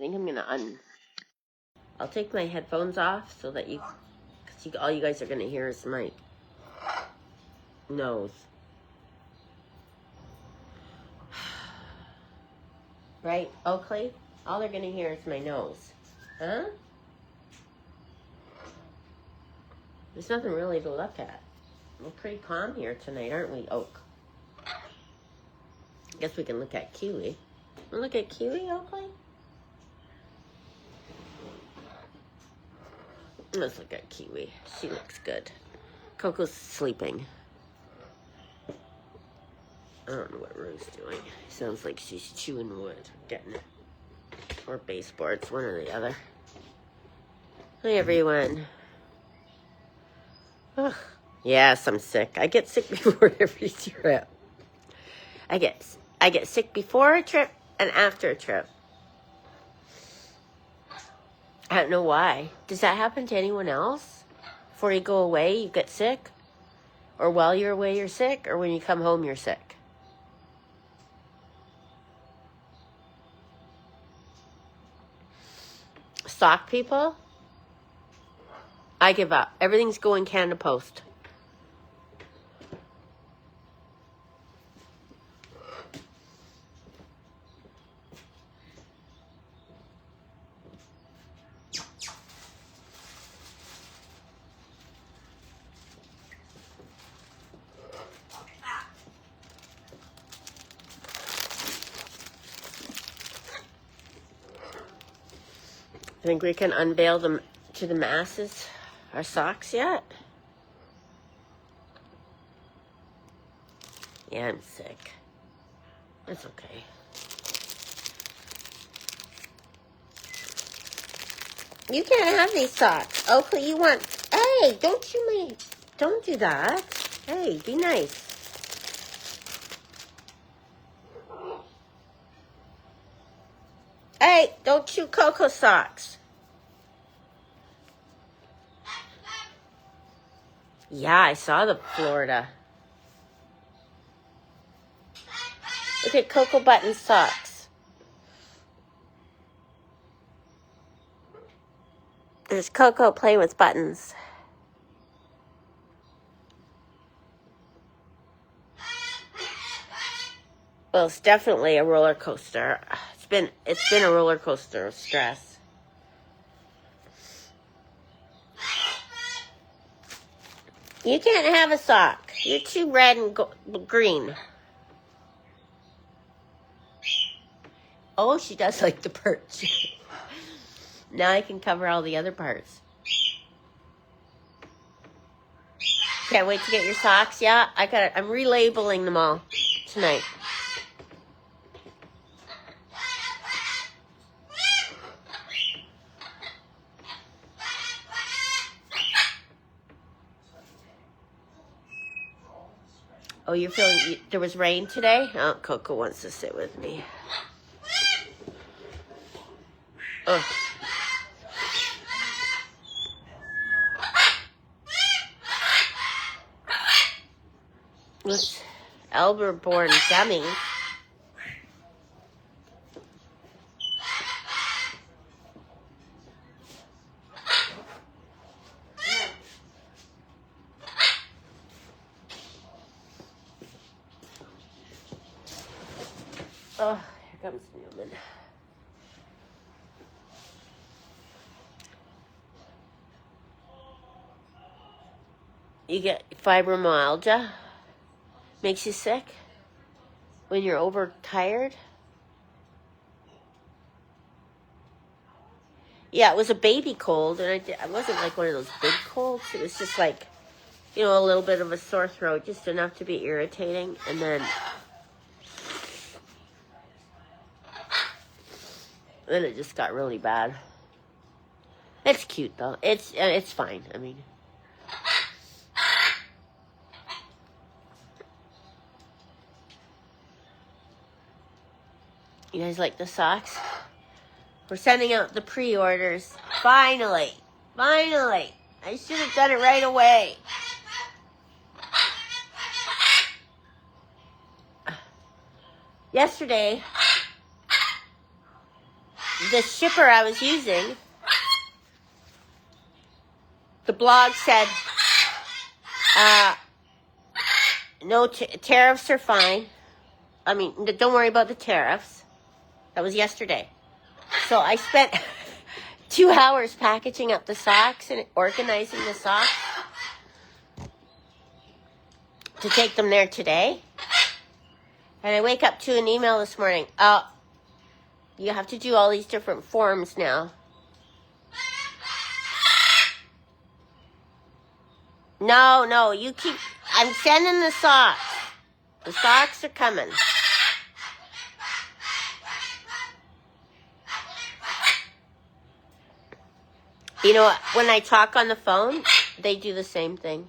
think I'm gonna I'll take my headphones off so that all you guys are gonna hear is my nose. Right, Oakley? All they're gonna hear is my nose. Huh? There's nothing really to look at. We're pretty calm here tonight, aren't we, Oak? Guess we can look at Kiwi. Wanna look at Kiwi, Oakley? Let's look at Kiwi. She looks good. Coco's sleeping. I don't know what Rue's doing. Sounds like she's chewing wood, getting it. Or baseboards, one or the other. Hi, everyone. Ugh. Yes, I'm sick. I get sick before every trip. I get sick before a trip and after a trip. I don't know why. Does that happen to anyone else? Before you go away, you get sick? Or while you're away, you're sick? Or when you come home, you're sick? Stock people? I give up. Everything's going Canada Post. Think we can unveil them to the masses, our socks yet? Yeah, I'm sick. That's okay. You can't have these socks. Oakley, you want... Hey, don't do that. Hey, be nice. Hey, don't chew Coco socks. Yeah, I saw the Florida. Look at Coco Button socks. There's Coco play with buttons. Well, it's definitely a roller coaster. It's been a roller coaster of stress. You can't have a sock. You're too red and green. Oh, she does like the perch. Now I can cover all the other parts. Can't wait to get your socks. Yeah, I'm relabeling them all tonight. Oh, you're feeling... There was rain today? Oh, Coco wants to sit with me. Oh. It's Elber-born dummy. Oh, here comes Newman. You get fibromyalgia? Makes you sick? When you're overtired? Yeah, it was a baby cold, and I wasn't like one of those big colds. It was just like, a little bit of a sore throat, just enough to be irritating, and then it just got really bad. It's cute though. It's fine. I mean, you guys like the socks? We're sending out the pre-orders. Finally. I should have done it right away. the shipper I was using, the blog said, no, tariffs are fine. I mean, don't worry about the tariffs. That was yesterday. So I spent 2 hours packaging up the socks and organizing the socks to take them there today. And I wake up to an email this morning. You have to do all these different forms now. No, you keep... I'm sending the socks. The socks are coming. You know, when I talk on the phone, they do the same thing.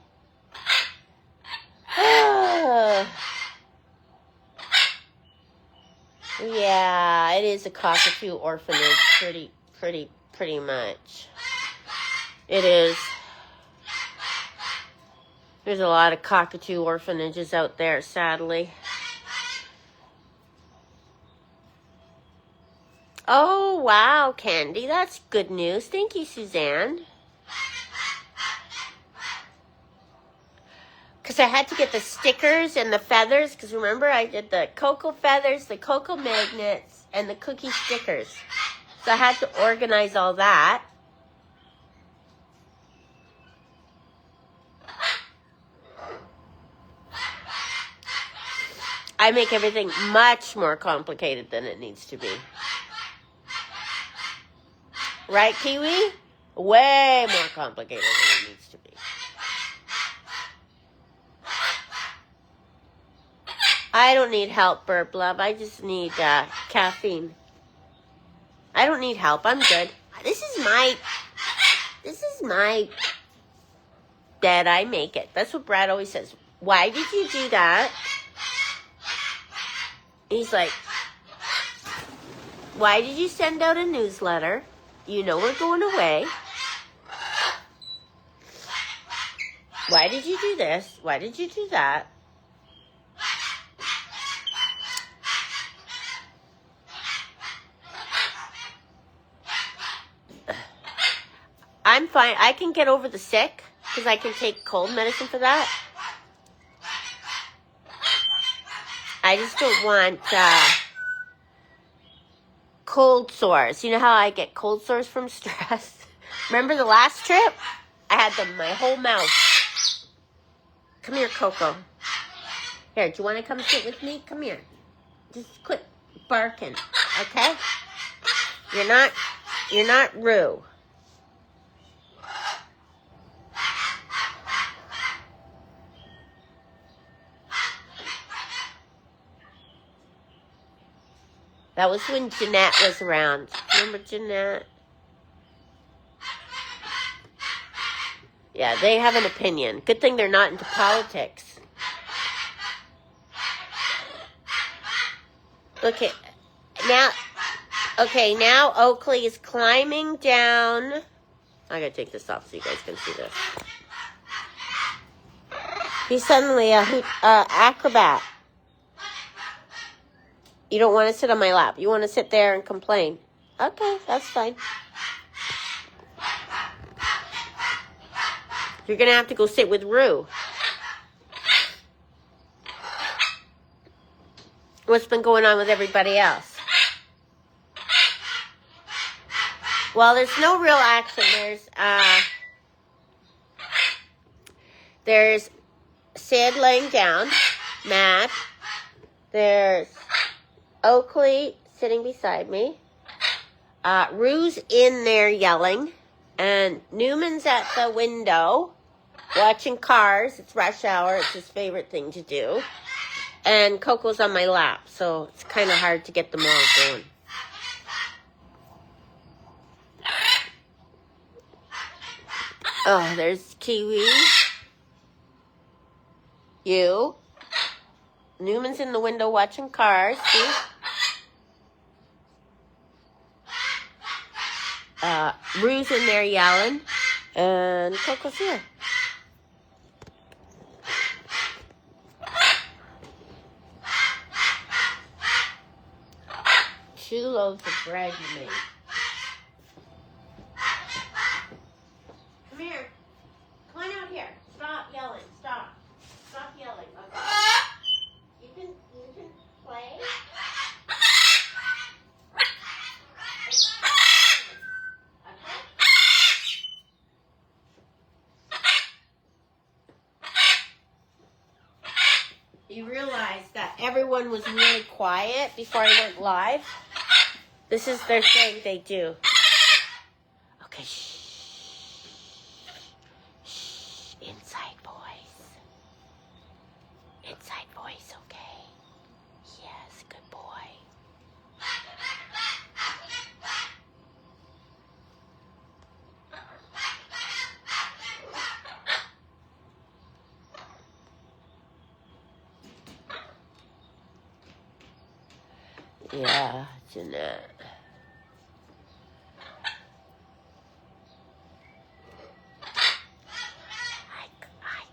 Yeah, it is a cockatoo orphanage, pretty much. It is. There's a lot of cockatoo orphanages out there, sadly. Oh, wow, Candy. That's good news. Thank you, Suzanne. Because I had to get the stickers and the feathers. Because remember, I did the cocoa feathers, the cocoa magnets, and the cookie stickers. So I had to organize all that. I make everything much more complicated than it needs to be. Right, Kiwi? Way more complicated than it needs to be. I don't need help, Burp Love. I just need caffeine. I don't need help. I'm good. This is my bed. I make it. That's what Brad always says. Why did you do that? He's like, why did you send out a newsletter? You know we're going away. Why did you do this? Why did you do that? I'm fine. I can get over the sick because I can take cold medicine for that. I just don't want cold sores. You know how I get cold sores from stress? Remember the last trip? I had them my whole mouth. Come here, Coco. Here, do you want to come sit with me? Come here. Just quit barking, okay? You're not Rue. That was when Jeanette was around. Remember Jeanette? Yeah, they have an opinion. Good thing they're not into politics. Okay, now Oakley is climbing down. I gotta take this off so you guys can see this. He's suddenly a acrobat. You don't want to sit on my lap. You want to sit there and complain. Okay, that's fine. You're going to have to go sit with Rue. What's been going on with everybody else? Well, there's no real action. There's Sid laying down, mad. There's Oakley sitting beside me. Rue's in there yelling. And Newman's at the window watching cars. It's rush hour. It's his favorite thing to do. And Coco's on my lap. So it's kind of hard to get them all going. Oh, there's Kiwi. You. Newman's in the window watching cars. See? Rue's in there yelling, and Coco's here. Two loaves of bread you made. one was really quiet before I went live. This is their thing they do. Okay, shh. Shh. Inside voice. Inside voice, okay? Yes, good boy. Yeah, Jeanette.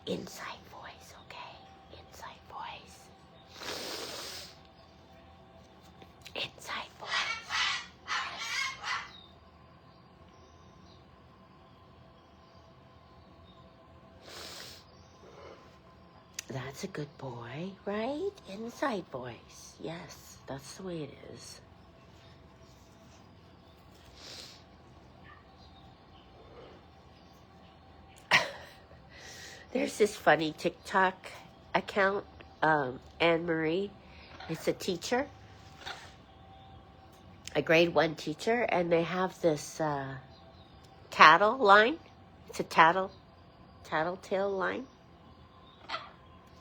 Inside voice, okay? Inside voice. Inside voice. That's a good boy, right? Inside voice. Yes, that's the way it is. There's this funny TikTok account, Anne-Marie. It's a teacher, a grade 1 teacher, and they have this tattle line. It's a tattletale line.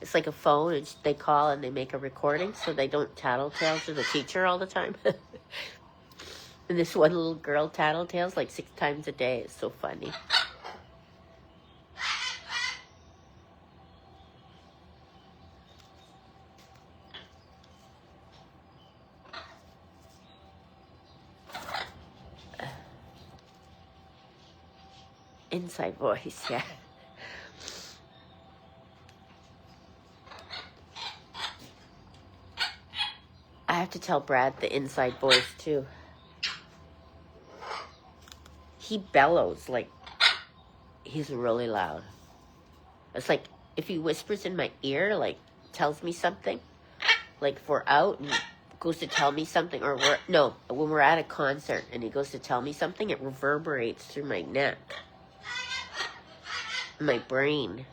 It's like a phone, and they call and they make a recording so they don't tattletale to the teacher all the time. And this one little girl tattletales like 6 times a day. It's so funny. Inside voice, yeah. I have to tell Brad the inside voice too. He bellows like he's really loud. It's like if he whispers in my ear, like tells me something, like if we're out and goes to tell me something, or when we're at a concert and he goes to tell me something, it reverberates through my neck. My brain.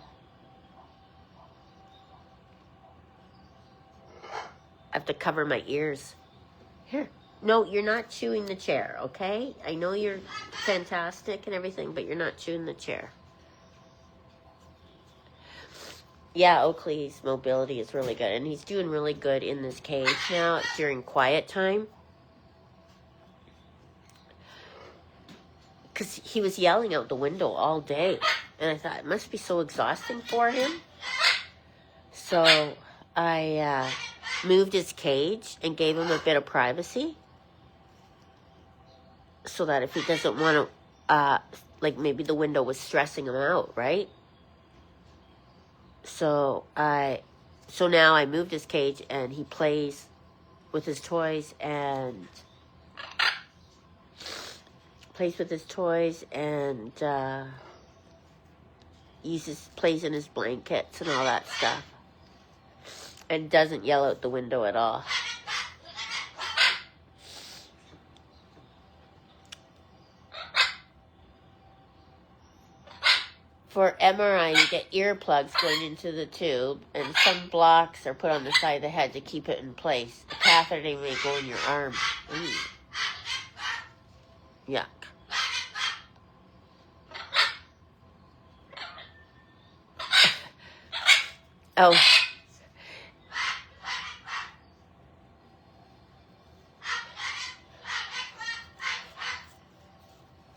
I have to cover my ears. Here. No, you're not chewing the chair, okay? I know you're fantastic and everything, but you're not chewing the chair. Yeah, Oakley's mobility is really good, and he's doing really good in this cage now during quiet time. Because he was yelling out the window all day. And I thought, it must be so exhausting for him. So I moved his cage and gave him a bit of privacy. So that if he doesn't want to, like maybe the window was stressing him out, right? So now I moved his cage and he plays with his toys and plays in his blankets and all that stuff, and doesn't yell out the window at all. For MRI, you get earplugs going into the tube, and some blocks are put on the side of the head to keep it in place. A catheter may go in your arm. Yuck. Oh.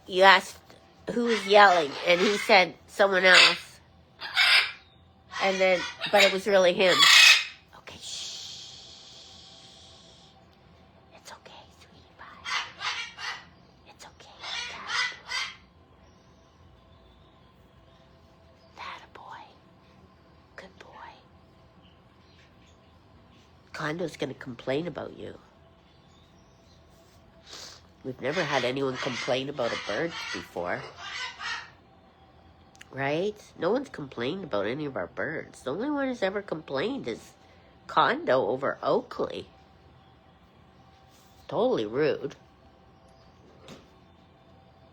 You asked who was yelling, and he said someone else. But it was really him. Okay, shh. It's okay, sweetie pie. It's okay. That a boy. Good boy. Condo's gonna complain about you. We've never had anyone complain about a bird before. Right? No one's complained about any of our birds. The only one who's ever complained is Condo over Oakley. Totally rude.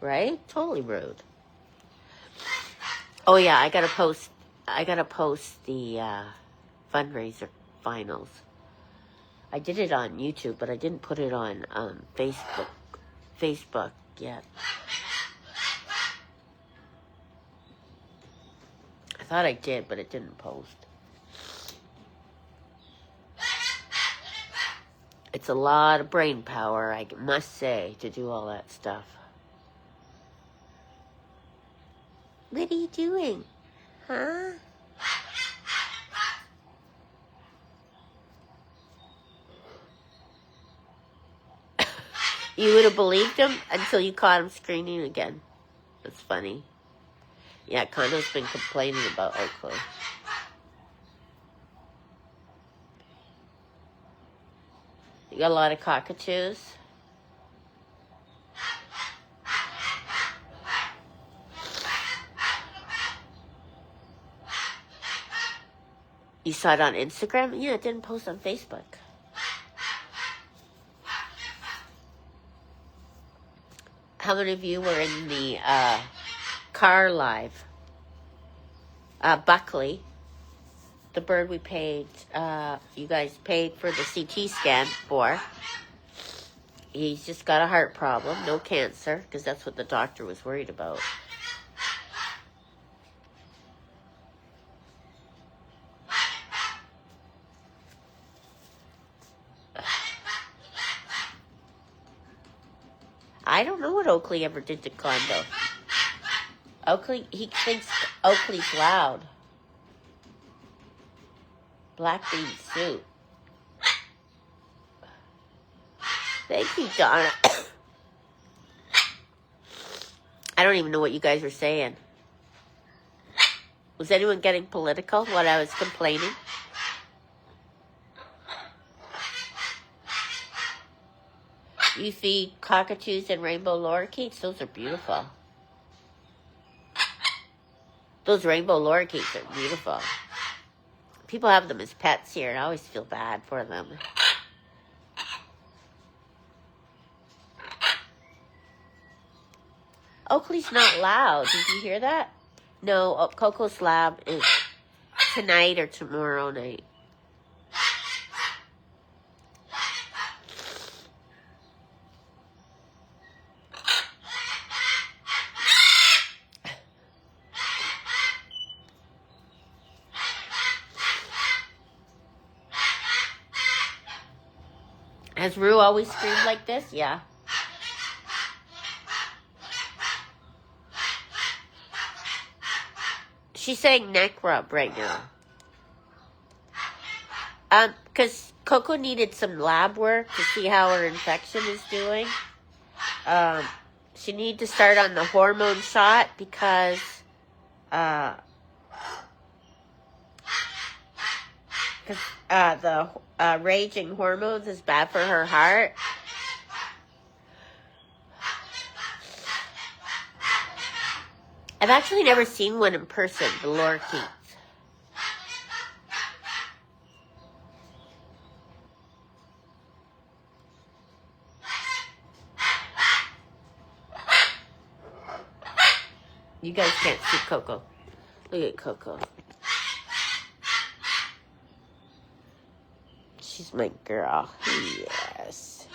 Right? Totally rude. Oh yeah, I gotta post the fundraiser finals. I did it on YouTube, but I didn't put it on Facebook yet. I thought I did, but it didn't post. It's a lot of brain power, I must say, to do all that stuff. What are you doing? Huh? You would have believed him until you caught him screaming again. That's funny. Yeah, Condo's been complaining about Oakley. You got a lot of cockatoos? You saw it on Instagram? Yeah, it didn't post on Facebook. How many of you were in the car live? Buckley, the bird we paid, you guys paid for the CT scan for. He's just got a heart problem, no cancer, because that's what the doctor was worried about. I don't know what Oakley ever did to Condo. Oakley, he thinks Oakley's loud. Black bean soup. Thank you, Donna. I don't even know what you guys were saying. Was anyone getting political while I was complaining? You feed cockatoos and rainbow lorikeets? Those are beautiful. Those rainbow lorikeets are beautiful. People have them as pets here, and I always feel bad for them. Oakley's not loud. Did you hear that? No, Coco's lab is tonight or tomorrow night. Has Rue always screamed like this? Yeah. She's saying neck rub right now. Because Coco needed some lab work to see how her infection is doing. She needed to start on the hormone shot because the raging hormones is bad for her heart. I've actually never seen one in person, the lorikeets. You guys can't see Coco. Look at Coco. She's my girl. Yes.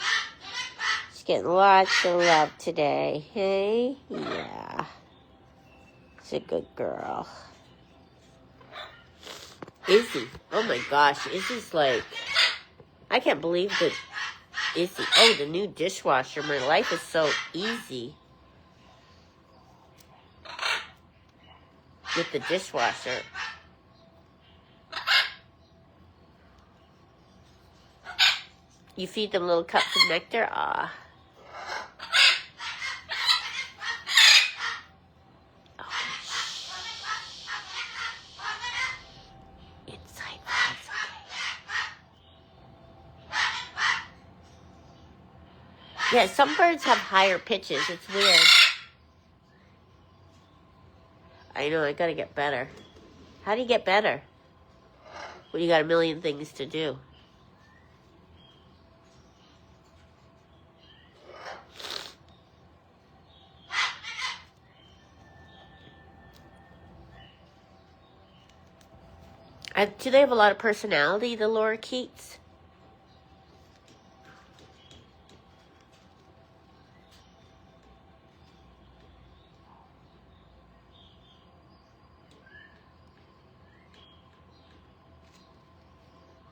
She's getting lots of love today. Hey? Yeah. She's a good girl. Izzy. Oh my gosh. Izzy's like... I can't believe that Izzy... Oh, the new dishwasher. My life is so easy with the dishwasher. You feed them little cups of nectar? Ah. Oh, inside, that's okay. Yeah, some birds have higher pitches. It's weird. I know, I gotta get better. How do you get better when you got a million things to do? Do they have a lot of personality, the lorikeets?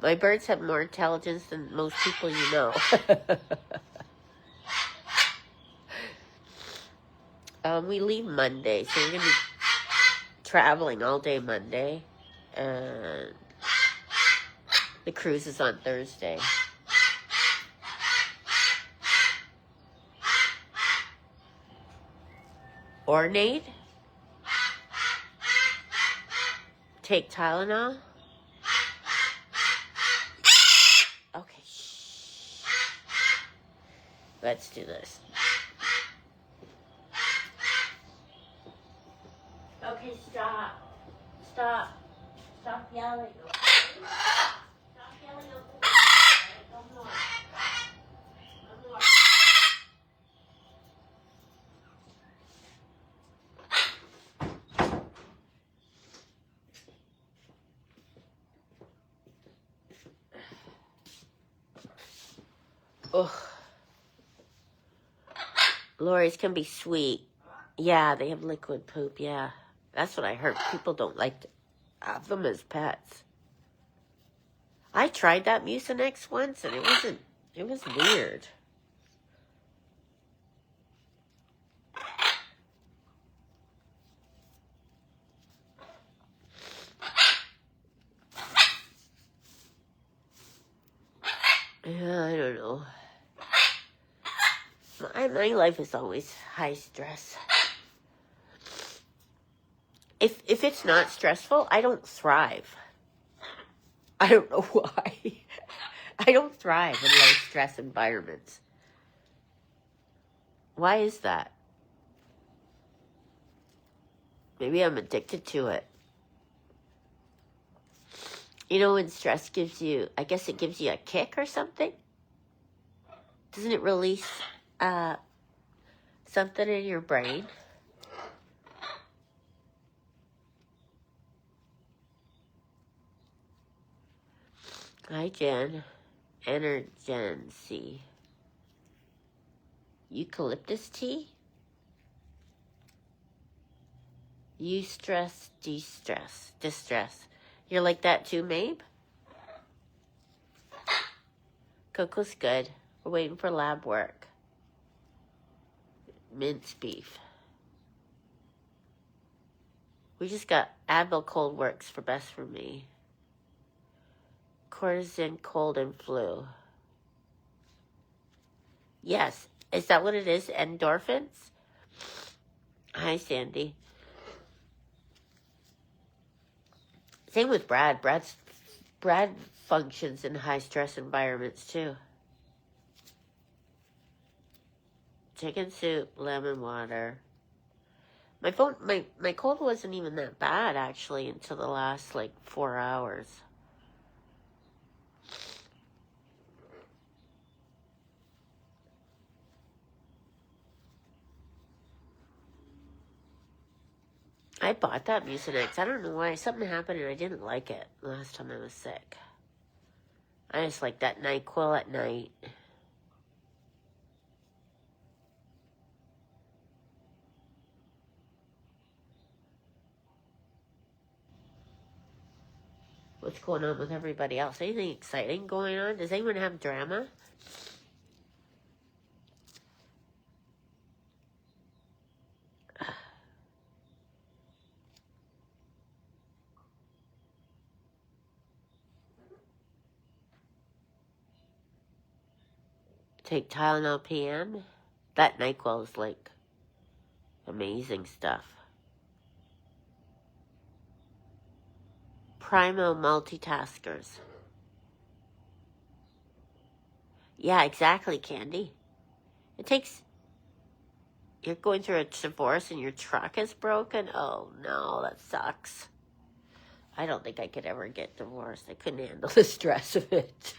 My birds have more intelligence than most people you know. We leave Monday, so we're going to be traveling all day Monday. And the cruise is on Thursday. Ornate? Take Tylenol? Okay, shh. Let's do this. Okay, stop. Stop. Stop yelling. Stop yelling. No more. No more. Ugh. Lorries can be sweet. Yeah, they have liquid poop, yeah. That's what I heard. People don't like to have them as pets. I tried that Mucinex once and it was weird. Yeah, I don't know. My life is always high stress. If it's not stressful, I don't thrive. I don't know why. I don't thrive in low stress environments. Why is that? Maybe I'm addicted to it. You know, when stress gives you, I guess it gives you a kick or something? Doesn't it release something in your brain? Hi, Jen. Energency. Eucalyptus tea? Eustress, de-stress, distress. You're like that too, Mabe? Coco's good. We're waiting for lab work. Minced beef. We just got Advil cold works for best for me. Cortisone, cold, and flu. Yes. Is that what it is? Endorphins? Hi, Sandy. Same with Brad. Brad functions in high stress environments too. Chicken soup, lemon water. My cold wasn't even that bad actually until the last 4 hours. I bought that Mucinex. I don't know why. Something happened and I didn't like it last time I was sick. I just like that NyQuil at night. What's going on with everybody else? Anything exciting going on? Does anyone have drama? Take Tylenol PM. That NyQuil is amazing stuff. Primo multitaskers. Yeah, exactly, Candy. It takes... You're going through a divorce and your truck is broken? Oh, no, that sucks. I don't think I could ever get divorced. I couldn't handle the stress of it.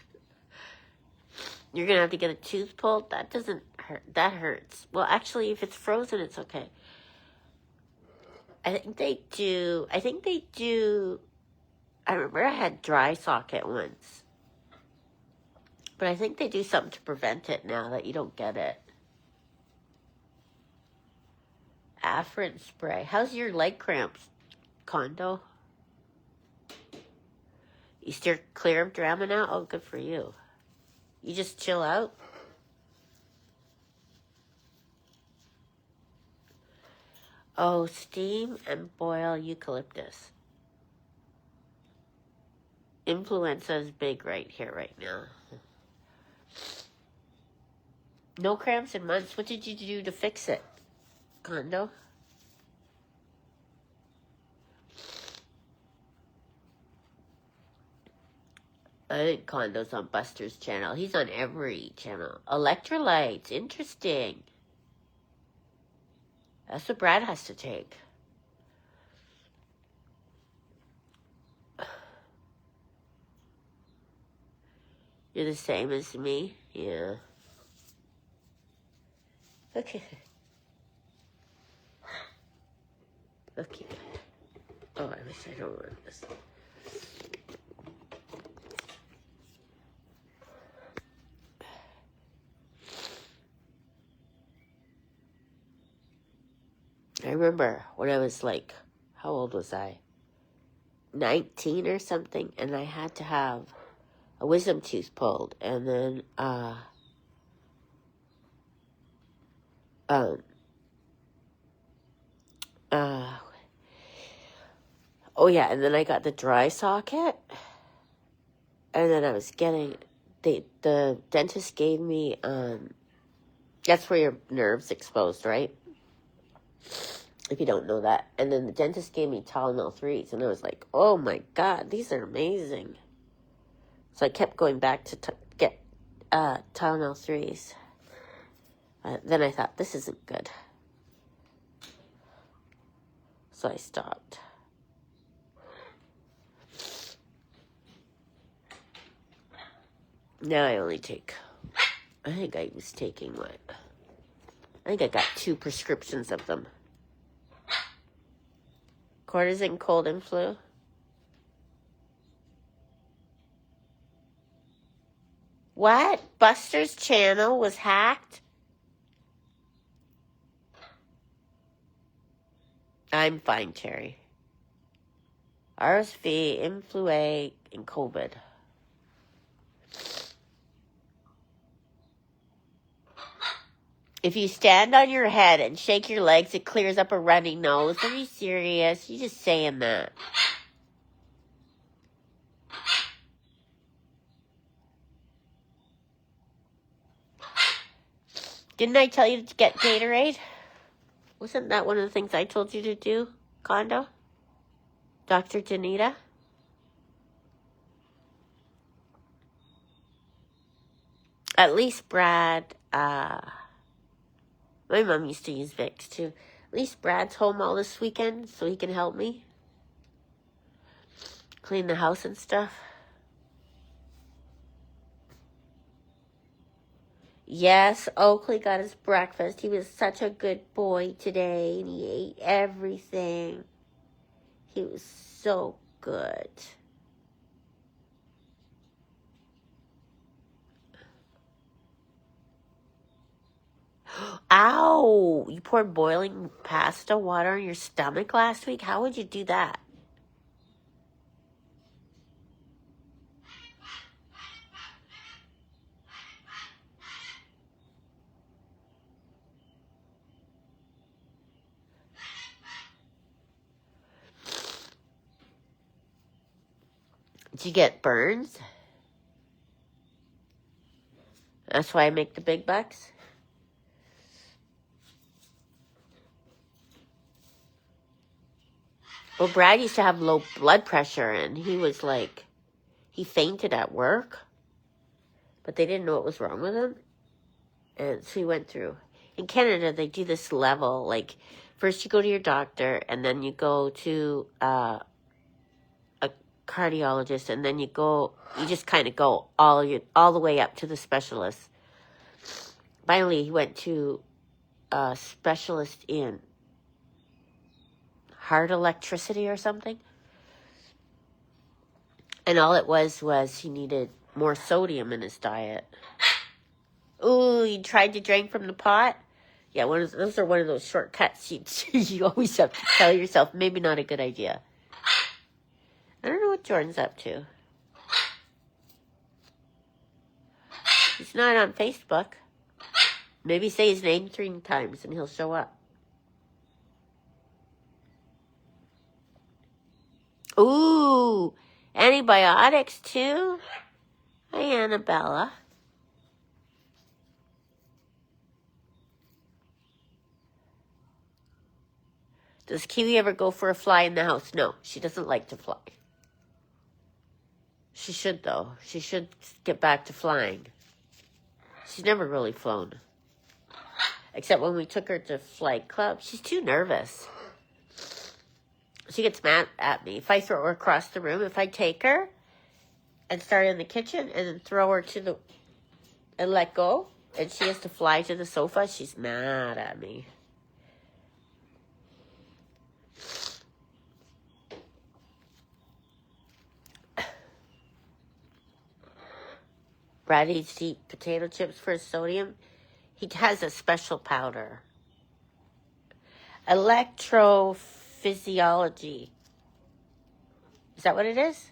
You're going to have to get a tooth pulled? That doesn't hurt. That hurts. Well, actually, if it's frozen, it's okay. I think they do. I remember I had dry socket once. But I think they do something to prevent it now that you don't get it. Afrin spray. How's your leg cramps, Condo? You steer clear of drama now? Oh, good for you. You just chill out? Oh, steam and boil eucalyptus. Influenza is big right here, right now. No cramps in months. What did you do to fix it? Condo? I think Condo's on Buster's channel. He's on every channel. Electrolytes. Interesting. That's what Brad has to take. You're the same as me? Yeah. Okay. Okay. Oh, I wish I don't want this. I remember when I was like, how old was I? 19 or something, and I had to have a wisdom tooth pulled, and then, oh yeah, and then I got the dry socket, and then I was getting, the dentist gave me, that's where your nerve's exposed, right? If you don't know that. And then the dentist gave me Tylenol 3s, and I was like, oh my God, these are amazing. So I kept going back to get Tylenol 3s. Then I thought, this isn't good. So I stopped. Now I only take, I think I was taking what? I think I got 2 prescriptions of them. Cortisone, cold, and flu. What? Buster's channel was hacked? I'm fine, Cherry. RSV, influenza, and COVID. If you stand on your head and shake your legs, it clears up a runny nose. Are you serious? You just saying that. Didn't I tell you to get Gatorade? Wasn't that one of the things I told you to do, Condo? Dr. Danita? At least Brad, my mom used to use Vicks too. At least Brad's home all this weekend so he can help me clean the house and stuff. Yes, Oakley got his breakfast. He was such a good boy today, and he ate everything. He was so good. Ow! You poured boiling pasta water in your stomach last week? How would you do that? Did you get burns? That's why I make the big bucks? Well, Brad used to have low blood pressure, and he was like, he fainted at work, but they didn't know what was wrong with him. And so he went through. In Canada, they do this level, like, first you go to your doctor, and then you go to a cardiologist, and then you just kind of go all the way up to the specialist. Finally, he went to a specialist in heart electricity or something. And all it was he needed more sodium in his diet. Ooh, you tried to drink from the pot? Yeah, those are one of those shortcuts you always have to tell yourself, maybe not a good idea. I don't know what Jordan's up to. He's not on Facebook. Maybe say his name 3 times and he'll show up. Ooh, antibiotics too? Hi, Annabella. Does Kiwi ever go for a fly in the house? No, she doesn't like to fly. She should, though. She should get back to flying. She's never really flown. Except when we took her to flight club. She's too nervous. She gets mad at me. If I throw her across the room, if I take her and start in the kitchen and then throw her and let go, and she has to fly to the sofa, she's mad at me. Brad eats to eat potato chips for his sodium. He has a special powder. Electrophysiology. Is that what it is?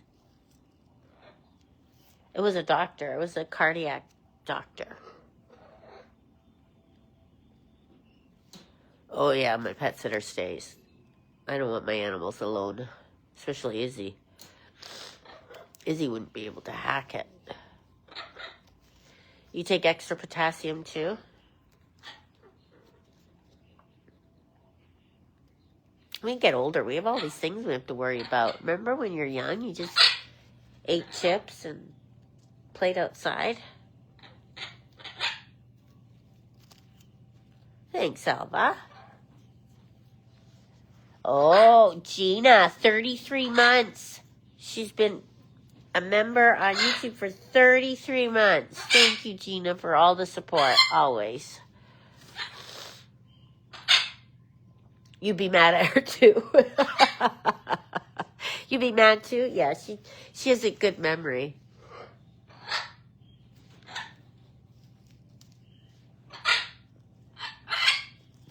It was a doctor. It was a cardiac doctor. Oh, yeah, my pet sitter stays. I don't want my animals alone, especially Izzy. Izzy wouldn't be able to hack it. You take extra potassium, too? When we get older, we have all these things we have to worry about. Remember when you're young, you just ate chips and played outside? Thanks, Alva. Oh, Gina, 33 months. She's been a member on YouTube for 33 months. Thank you, Gina, for all the support, always. You'd be mad at her, too. You'd be mad, too? Yeah, she has a good memory.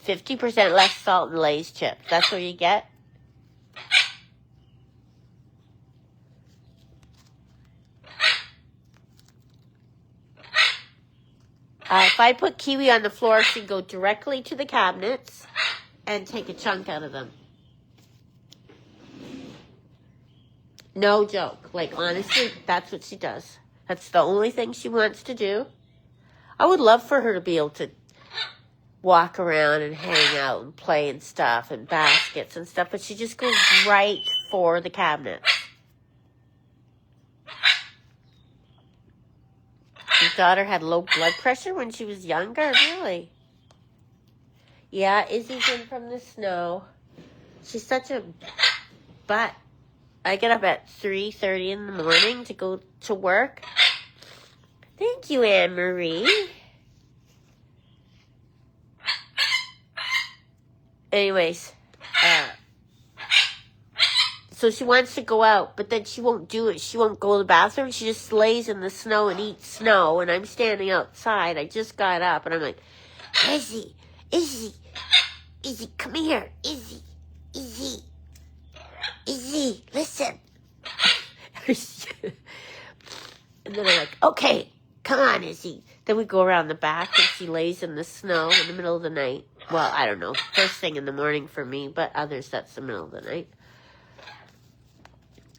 $50% less salt in Lay's chips. That's what you get? If I put Kiwi on the floor, she'd go directly to the cabinets and take a chunk out of them. No joke. Like, honestly, that's what she does. That's the only thing she wants to do. I would love for her to be able to walk around and hang out and play and stuff and baskets and stuff, but she just goes right for the cabinet. Your daughter had low blood pressure when she was younger? Really? Yeah, Izzy's in from the snow. She's such a butt. I get up at 3:30 in the morning to go to work. Thank you, Anne-Marie. Anyways, so she wants to go out, but then she won't do it. She won't go to the bathroom. She just lays in the snow and eats snow, and I'm standing outside. I just got up, and I'm like, Izzy, come here. Izzy, listen. And then I'm like, okay, come on, Izzy. Then we go around the back, and she lays in the snow in the middle of the night. Well, I don't know, first thing in the morning for me, but others, that's the middle of the night.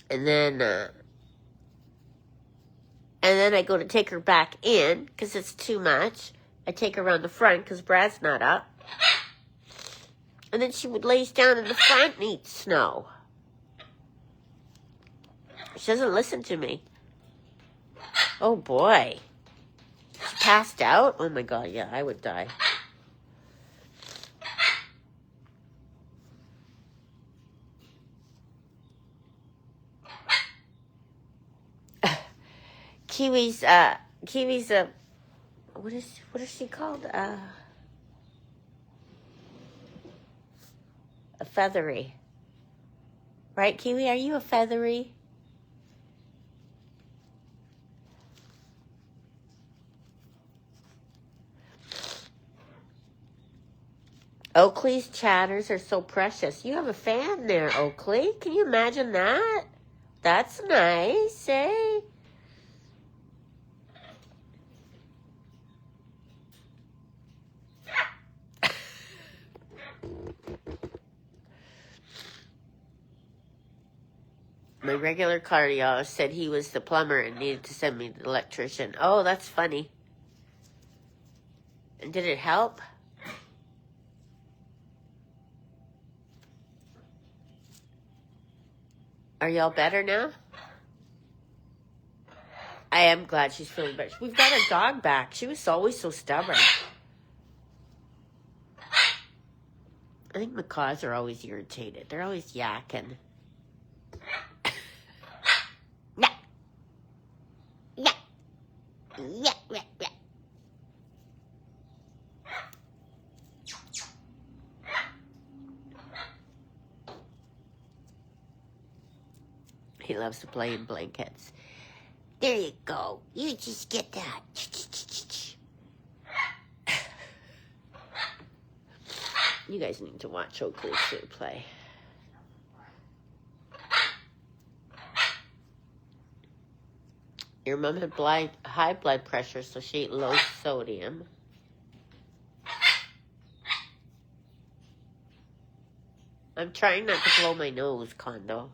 And then I go to take her back in, because it's too much. I take her around the front, because Brad's not up. And then she lays down in the front and eats snow. She doesn't listen to me. Oh, boy. She passed out? Oh, my God, yeah, I would die. Kiwi's what is she called? A feathery. Right, Kiwi? Are you a feathery? Oakley's chatters are so precious. You have a fan there, Oakley. Can you imagine that? That's nice, eh? My regular cardiologist said he was the plumber and needed to send me the electrician. Oh, that's funny. And did it help? Are y'all better now? I am glad she's feeling better. We've got our dog back. She was always so stubborn. I think macaws are always irritated. They're always yakking. Yeah. Yeah. Yeah. Yeah. Yeah. He loves to play in blankets. There you go. You just get that. You guys need to watch Coco Too play. Your mom had high blood pressure, so she ate low sodium. I'm trying not to blow my nose, Condo.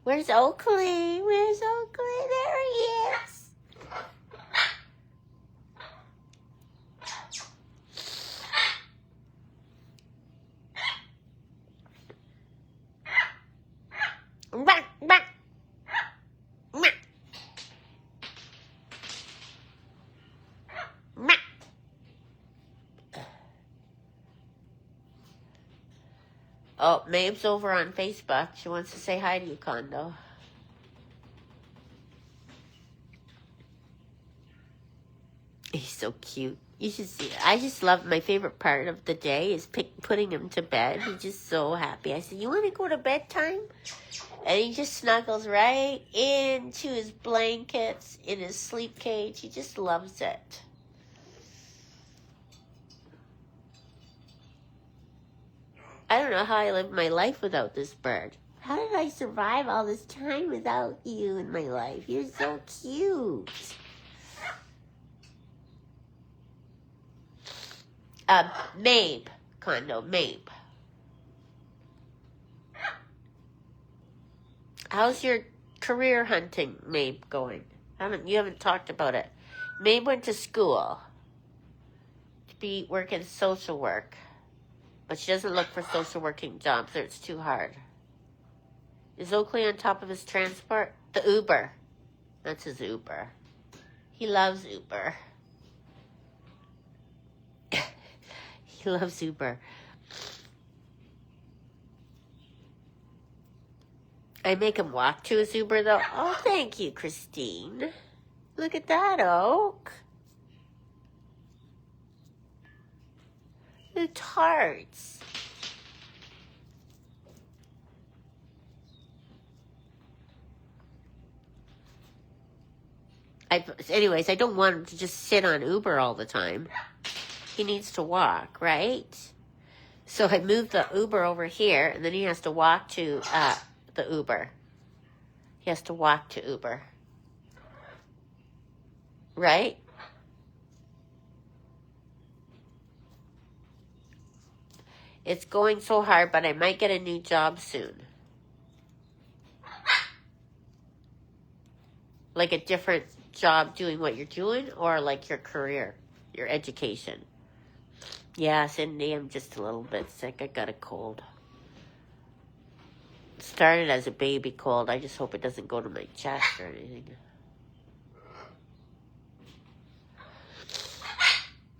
Where's Oakley? Where's Oakley? There he is. Bah, bah. Bah. Bah. Oh, Mabe's over on Facebook. She wants to say hi to you, Condo. He's so cute. You should see it. I just love, my favorite part of the day is putting him to bed. He's just so happy. I said, you want to go to bedtime? And he just snuggles right into his blankets in his sleep cage. He just loves it. I don't know how I lived my life without this bird. How did I survive all this time without you in my life? You're so cute. Mabe, Condo, Mabe. How's your career hunting, Mabe, going? You haven't talked about it. Mabe went to school to be working social work, but she doesn't look for social working jobs or it's too hard. Is Oakley on top of his transport? The Uber. That's his Uber. He loves Uber. He loves Uber. I make him walk to his Uber, though. Oh, thank you, Christine. Look at that, Oak. The tarts. Anyways, I don't want him to just sit on Uber all the time. He needs to walk, right? So I moved the Uber over here, and then he has to walk to the Uber. He has to walk to Uber. Right? It's going so hard, but I might get a new job soon. Like a different job doing what you're doing, or like your career, your education. Yeah, Cindy, I'm just a little bit sick. I got a cold. It started as a baby cold. I just hope it doesn't go to my chest or anything.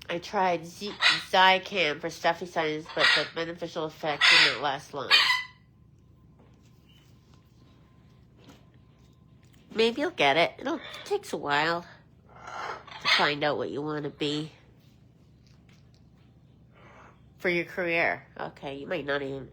I tried Zicam for stuffy sinus, but the beneficial effect did not last long. Maybe you'll get it. It takes a while to find out what you want to be. For your career. Okay, you might not even...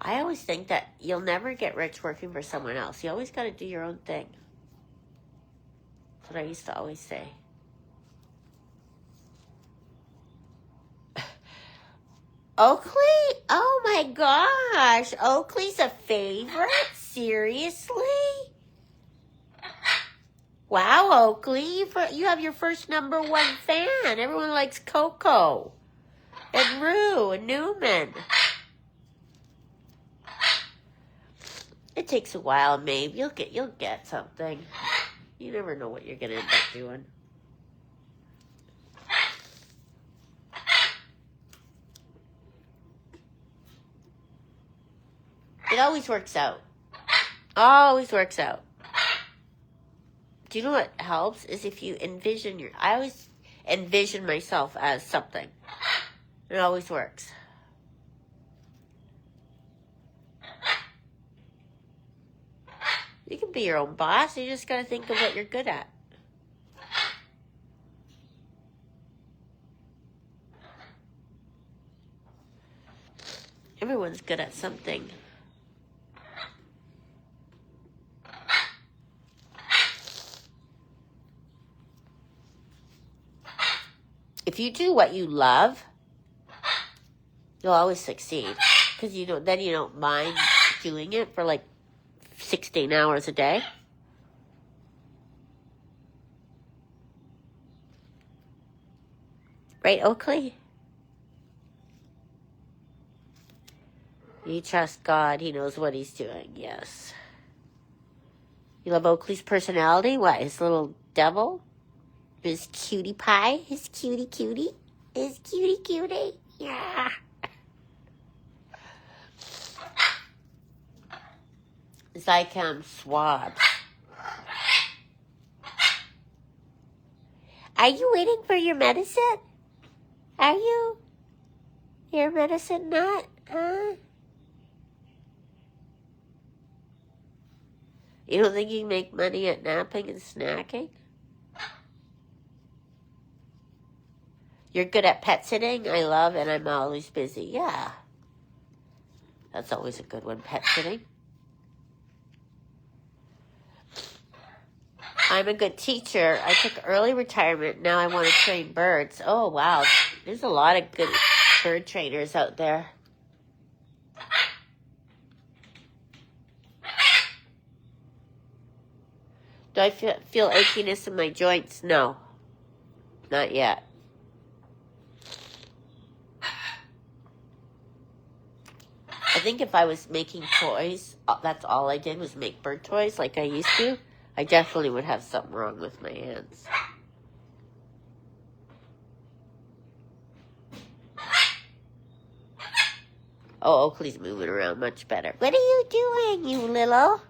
I always think that you'll never get rich working for someone else. You always got to do your own thing. That's what I used to always say. Oakley? Oh my gosh. Oakley's a favorite? Seriously? Wow, Oakley. You have your first #1 fan. Everyone likes Coco and Rue and Newman. It takes a while, Maeve. You'll get something. You never know what you're gonna end up doing. It always works out. Always works out. Do you know what helps? Is if you envision I always envision myself as something. It always works. You can be your own boss. You just got to think of what you're good at. Everyone's good at something. If you do what you love, you'll always succeed. Because then you don't mind doing it for like 16 hours a day. Right, Oakley? You trust God. He knows what he's doing. Yes. You love Oakley's personality? What, his little devil? His cutie pie? His cutie? His cutie? Yeah. It's like swabs. Are you waiting for your medicine? Are you? Your medicine not? Huh? You don't think you can make money at napping and snacking? You're good at pet sitting? I love, and I'm always busy. Yeah. That's always a good one, pet sitting. I'm a good teacher. I took early retirement. Now I want to train birds. Oh, wow. There's a lot of good bird trainers out there. Do I feel achiness in my joints? No. Not yet. I think if I was making toys, that's all I did was make bird toys like I used to, I definitely would have something wrong with my hands. Oh, Oakley's moving around much better. What are you doing, you little?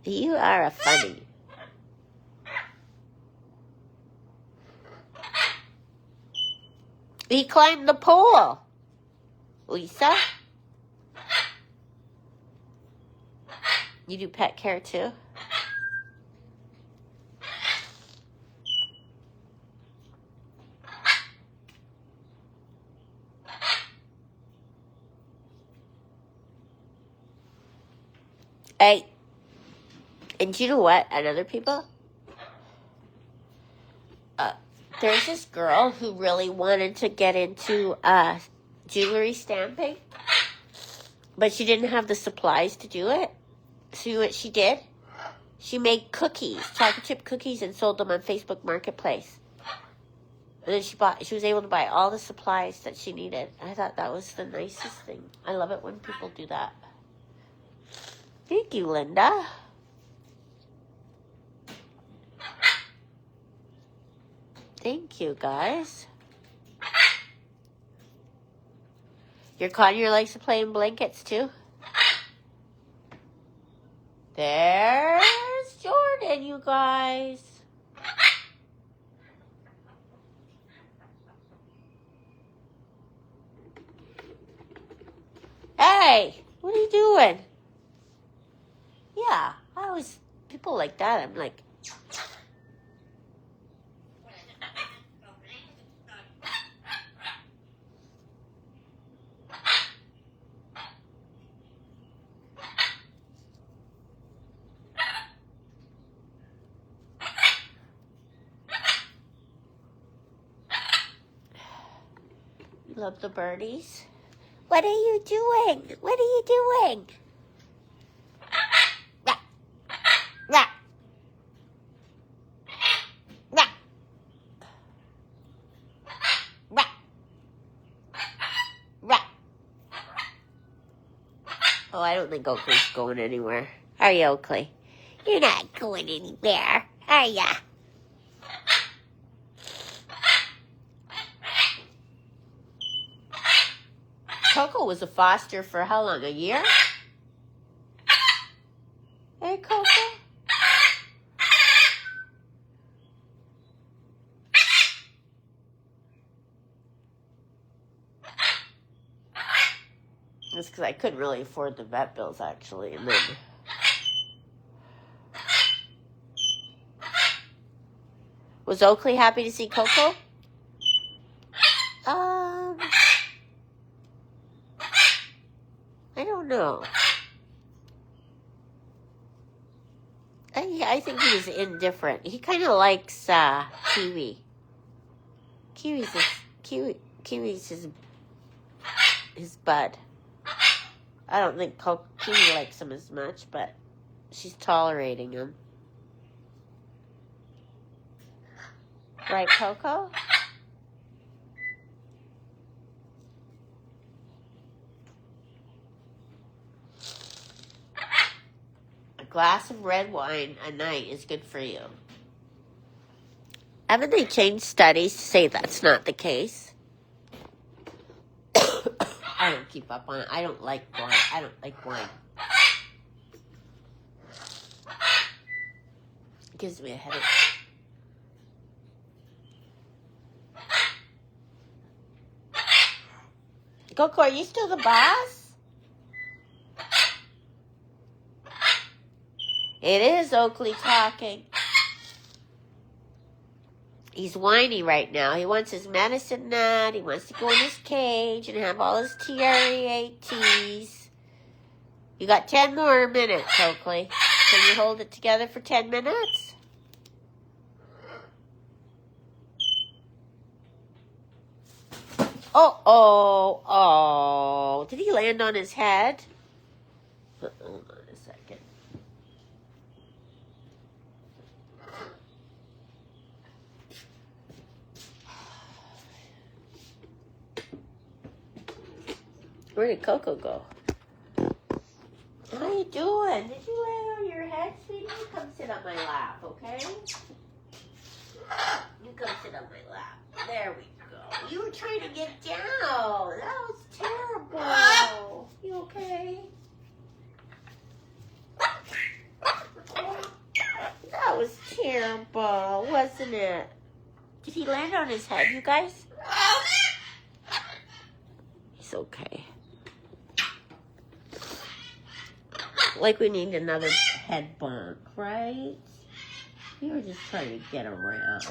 You are a funny. He climbed the pole. Lisa? You do pet care too? Hey. And you know what? And other people? There's this girl who really wanted to get into jewelry stamping, but she didn't have the supplies to do it. So you know what she did? She made cookies, chocolate chip cookies, and sold them on Facebook Marketplace. And then she was able to buy all the supplies that she needed. I thought that was the nicest thing. I love it when people do that. Thank you, Linda. Thank you, guys. Your Conure likes to play in blankets, too? There's Jordan, you guys. Hey, what are you doing? Yeah, people like that. I'm like, Love the birdies. What are you doing? What are you doing? Rah. Rah. Rah. Rah. Rah. Oh, I don't think Oakley's going anywhere. Are you, Oakley? You're not going anywhere, are ya? Coco was a foster for how long? A year? Hey, Coco? That's because I couldn't really afford the vet bills, actually. And then was Oakley happy to see Coco? I don't know. I think he's indifferent. He kind of likes Kiwi. Kiwi's his bud. I don't think Kiwi likes him as much, but she's tolerating him. Right, Coco? A glass of red wine a night is good for you. Haven't they changed studies to say that's not the case? I don't keep up on it. I don't like wine. I don't like wine. It gives me a headache. Coco, are you still the boss? It is Oakley talking. He's whiny right now. He wants his medicine nut. He wants to go in his cage and have all his TREATs. You got 10 more minutes, Oakley. Can you hold it together for 10 minutes? Oh. Did he land on his head? Hold on a second. Where did Coco go? How you doing? Did you lay on your head, sweetie? You come sit on my lap, okay? You come sit on my lap. There we go. You were trying to get down. That was terrible. You okay? That was terrible, wasn't it? Did he land on his head, you guys? He's okay. Like we need another head bonk, right? You were just trying to get around.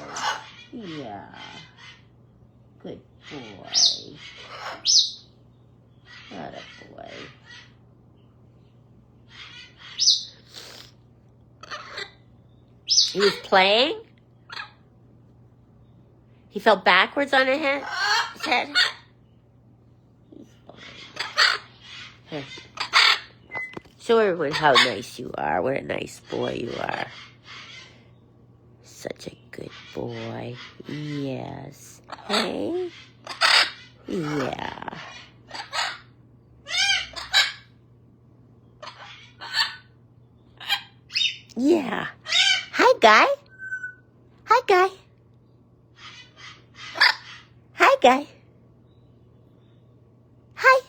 Yeah. Good boy. What a boy. He was playing? He fell backwards on his head? He's fine. Here. Show everyone how nice you are. What a nice boy you are. Such a good boy. Yes. Hey? Yeah. Yeah. Hi, Guy. Hi, Guy. Hi, Guy. Hi.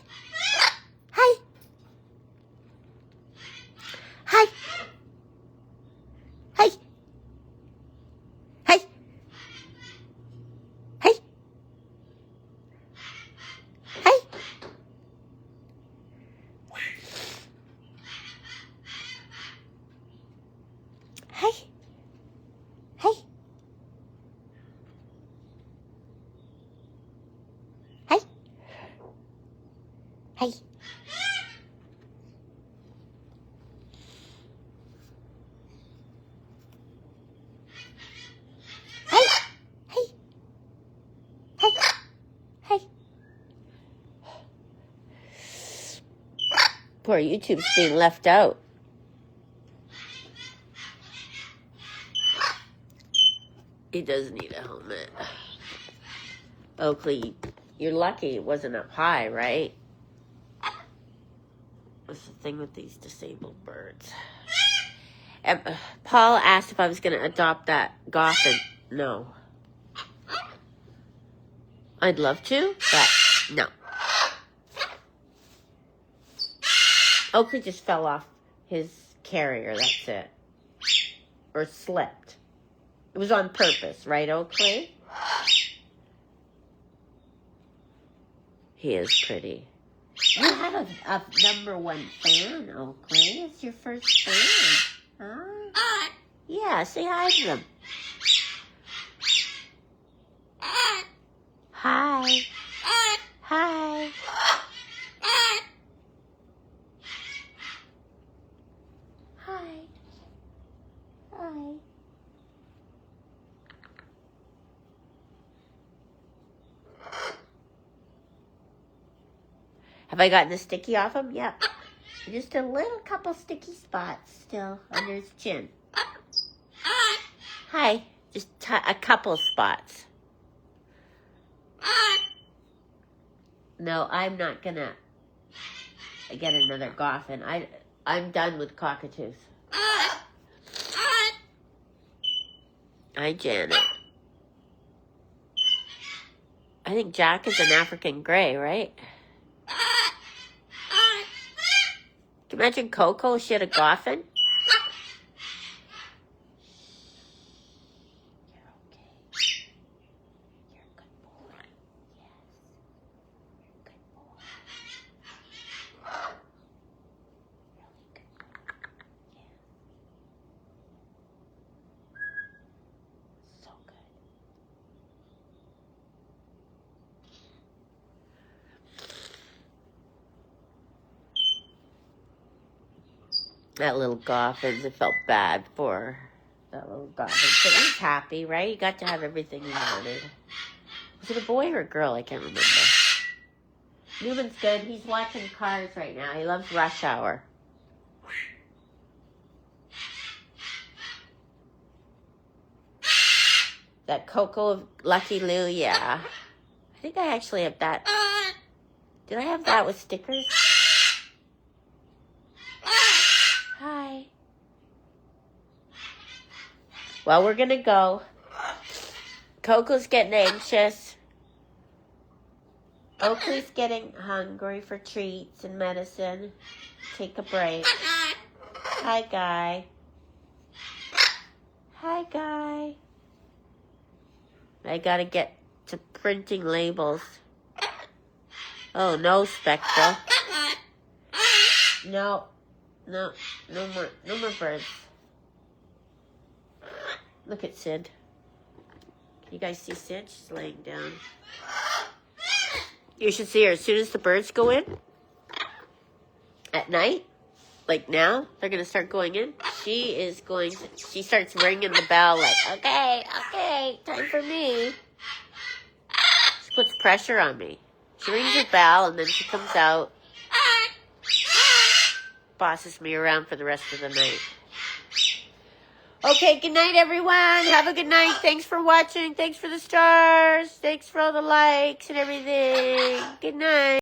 Hi. Hi. Hi. Hi. Hi. Hi. Hi. Hey. Hey. Hey. Hey. Hey. Hey. Hey. Poor YouTube's being left out. He does need a helmet. Oakley, you're lucky it wasn't up high, right? What's the thing with these disabled birds? Paul asked if I was going to adopt that Goffin. No. I'd love to, but no. Oakley just fell off his carrier, that's it. Or slipped. It was on purpose, right, Oakley? He is pretty. You have a number one fan, Oakley. It's your first fan. Huh? Yeah, say hi to them. Hi. Hi. Hi. Hi. Have I gotten the sticky off him? Yep. Just a little couple sticky spots still under his chin. Hi. Just a couple spots. No, I'm not gonna get another Goffin. I'm done with cockatoos. Hi, Janet. I think Jack is an African Grey, right? Can you imagine Coco if she had a Goffin? You're okay. You're a good boy. Yes. You're a good boy. Really good boy. Yeah. So good. That little Goffin, I felt bad for that little Goffin. But he's happy, right? He got to have everything he wanted. Was it a boy or a girl? I can't remember. Newman's good. He's watching Cars right now. He loves Rush Hour. That Coco of Lucky Lou, yeah. I think I actually have that. Did I have that with stickers? Hi. Well, we're going to go. Coco's getting anxious. Oakley's getting hungry for treats and medicine. Take a break. Hi, Guy. Hi, Guy. I got to get to printing labels. Oh, no, Spectra. No more birds. Look at Sid. Can you guys see Sid? She's laying down. You should see her as soon as the birds go in. At night, like now, they're going to start going in. She starts ringing the bell like, okay, time for me. She puts pressure on me. She rings her bell and then she comes out. Bosses me around for the rest of the night. Okay, good night, everyone. Have a good night. Thanks for watching. Thanks for the stars. Thanks for all the likes and everything. Good night.